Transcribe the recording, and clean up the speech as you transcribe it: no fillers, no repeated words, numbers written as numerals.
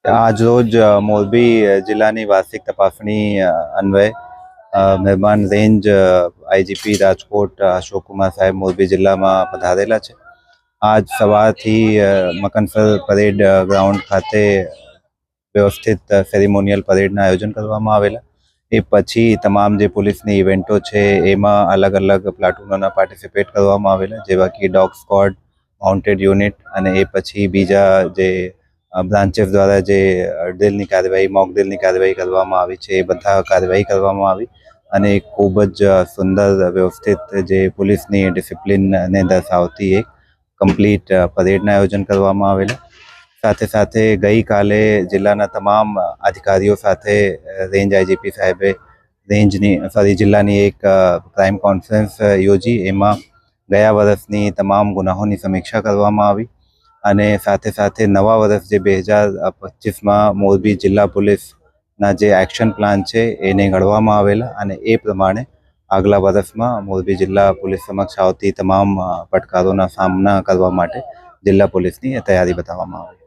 આજ રોજ મોરબી જિલ્લાની વાર્ષિક તપાસણી અન્વયે મહેરબાન રેન્જ આઈજીપી રાજકોટ અશોકકુમાર સાહેબ મોરબી જિલ્લામાં પધારેલા છે. આજ સવારથી મકનસર પરેડ ગ્રાઉન્ડ ખાતે વ્યવસ્થિત સેરેમોનિયલ પરેડના આયોજન કરવામાં આવેલા. એ પછી તમામ જે પોલીસની ઇવેન્ટો છે એમાં અલગ અલગ પ્લાટૂનોના પાર્ટિસિપેટ કરવામાં આવેલા, જેવા કે ડોગ સ્ક્વોડ, માઉન્ટેડ યુનિટ અને એ પછી બીજા જે બ્રાન્ચેસ દ્વારા જે ડ્રિલની કાર્યવાહી, મોક ડ્રિલની કાર્યવાહી કરવામાં આવી છે એ બધા કાર્યવાહી કરવામાં આવી અને ખૂબ જ સુંદર વ્યવસ્થિત જે પોલીસની ડિસિપ્લિનને દર્શાવતી એક કમ્પ્લીટ પરેડના આયોજન કરવામાં આવેલા. સાથે સાથે ગઈકાલે જિલ્લાના તમામ અધિકારીઓ સાથે રેન્જ આઈજીપી સાહેબે જિલ્લાની એક ક્રાઇમ કોન્ફરન્સ યોજી. એમાં ગયા વર્ષની તમામ ગુનાહોની સમીક્ષા કરવામાં આવી અને સાથે સાથે નવા વર્ષ જે 2025માં મોરબી જિલ્લા પોલીસના જે એક્શન પ્લાન છે એને ઘડવામાં આવેલા અને એ પ્રમાણે આગલા વર્ષમાં મોરબી જિલ્લા પોલીસ સમક્ષ આવતી તમામ પડકારોના સામના કરવા માટે જિલ્લા પોલીસની તૈયારી બતાવવામાં આવી.